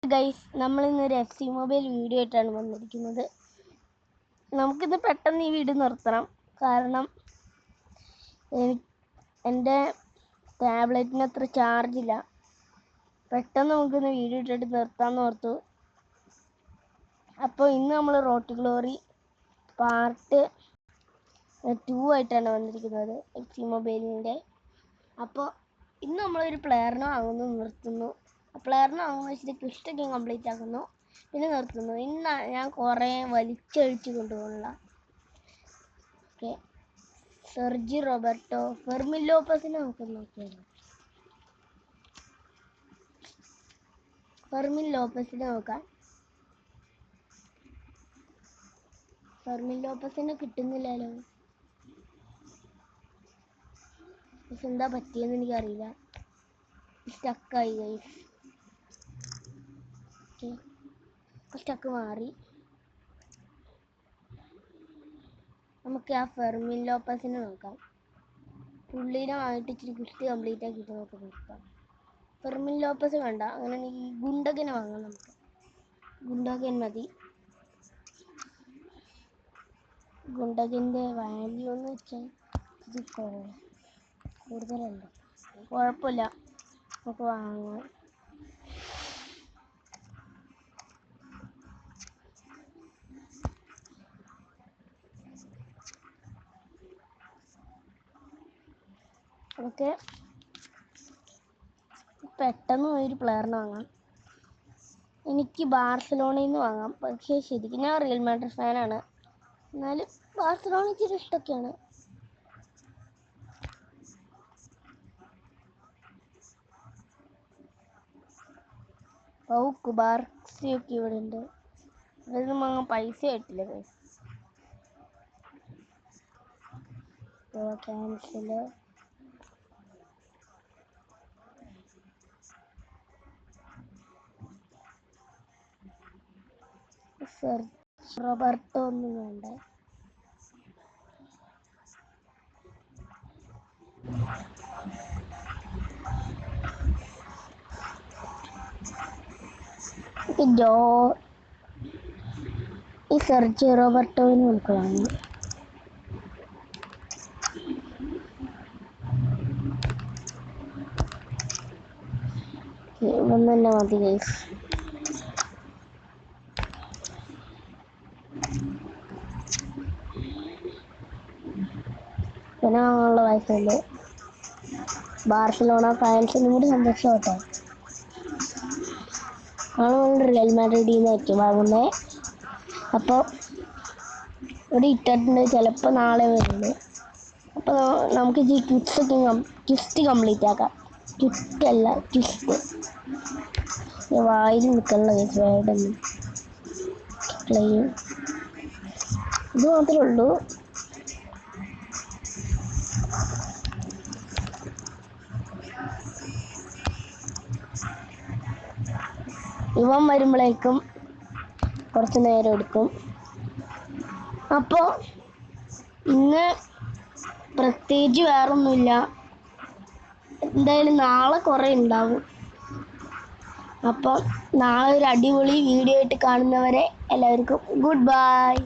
Guys, നമ്മൾ ഇന്നൊരു FC mobile video ആയിട്ടാണ് വന്നിരിക്കുന്നത്. നമുക്കിത് പെട്ടെന്ന് ഈ വീഡിയോ നിർത്തണം, കാരണം എൻ്റെ ടാബ്ലറ്റിന് അത്ര ചാർജില്ല. പെട്ടെന്ന് നമുക്കിന്ന് വീഡിയോ ഇട്ടിട്ട് നിർത്താമെന്ന് ഓർത്തു. അപ്പോൾ ഇന്ന് നമ്മൾ റോഡ് ടു ഗ്ലോറി പാർട്ട് 2 ആയിട്ടാണ് വന്നിരിക്കുന്നത് FC മൊബൈലിൻ്റെ. അപ്പോൾ ഇന്ന് നമ്മളൊരു പ്ലെയറിനെ വാങ്ങുന്നു, നിർത്തുന്നു. പ്ലെയറിനെ വാങ്ങുന്ന വെച്ചിട്ട് ക്വിസ്റ്റൊക്കെ കംപ്ലീറ്റ് ആക്കുന്നു, പിന്നെ നിർത്തുന്നു. ഇന്ന് ഞാൻ കുറേ വലിച്ചഴിച്ച് കൊണ്ടുപോകുന്നില്ല. ഓക്കെ, സെർജി റോബർട്ടോ, ഫെർമിൻ ലോപ്പസിനെ നമുക്ക് നോക്കിയാലോ. ഫെർമിൻ ലോപ്പസിനെ നോക്കാം. ഫെർമിൻ ലോപ്പസിനെ കിട്ടുന്നില്ലല്ലോ. എന്താ പറ്റിയെന്ന് എനിക്കറിയില്ല. സ്റ്റക്കായി ഗൈസ്. സ്റ്റക്ക് മാറി. നമുക്ക് ആ ഫെർമിൻ ലോപ്പസിനെ നോക്കാം. പുള്ളിനെ വാങ്ങിയിട്ട് ഇച്ചിരി കുസ്തി കംപ്ലീറ്റ് ആക്കിയിട്ട് നമുക്ക് നോക്കാം. ഫെർമിൻ ലോപ്പസ് വേണ്ട, അങ്ങനെയാണെങ്കിൽ ഈ ഗുണ്ടകനെ വാങ്ങാം. നമുക്ക് ഗുണ്ടകൻ മതി. ഗുണ്ടകൻ്റെ വാല്യൂ എന്ന് വെച്ചാൽ ഇത് കൂടുതലല്ല, കുഴപ്പമില്ല, നമുക്ക് വാങ്ങാം. ഓക്കെ, പെട്ടെന്ന് ഒരു പ്ലെയറിനെ വാങ്ങാം. എനിക്ക് ബാർസലോണയിൽ നിന്ന് വാങ്ങാം, പക്ഷേ ശരിക്കും ഞാൻ റിയൽ മാഡ്രിഡ് ഫാനാണ്. എന്നാലും ബാർസലോണ ഇച്ചിരി ഇഷ്ടമൊക്കെയാണ്. കുബാർസിയൊക്കെ ഇവിടെ ഉണ്ട്. ഇതൊന്നും വാങ്ങാൻ പൈസ ആയിട്ടില്ല. ക്യാൻസല്. റോബർട്ടോ ഒന്നും വേണ്ട. ഈ സെർജി റോബർട്ടോവിന് നമുക്ക് വാങ്ങാം. ഇതൊന്നും തന്നെ മതി ഗൈസ്. പിന്നെ വാങ്ങാനുള്ള പൈസയുണ്ട്. ബാർസലോണ ഫാൻസിനും കൂടി സന്തോഷമാവട്ടെ. നമ്മൾ റിയൽ മാഡ്രിഡിൽ നിന്നായിരിക്കും വാങ്ങുന്നത്. അപ്പോൾ ഇവിടെ ഇട്ടിട്ടുണ്ട്, ചിലപ്പോൾ നാളെ വരുള്ളൂ. അപ്പോൾ നമുക്ക് ഈ ക്വിസ്റ്റ് കംപ്ലീറ്റ് ആക്കാം. ക്വിസ്റ്റല്ല, ക്വിസ്റ്റ്. വായിൽ നിൽക്കണ വേടൊന്നും ക്ലെയിം ഇത് മാത്രമേ ഉള്ളൂ. ഇവൻ വരുമ്പോഴേക്കും കുറച്ച് നേരം എടുക്കും. അപ്പോൾ ഇന്ന് പ്രത്യേകിച്ച് വേറൊന്നുമില്ല. എന്തായാലും നാളെ കുറേ ഉണ്ടാവും. അപ്പോൾ നാളെ ഒരു അടിപൊളി വീഡിയോ ആയിട്ട് കാണുന്നവരെ എല്ലാവർക്കും ഗുഡ് ബൈ.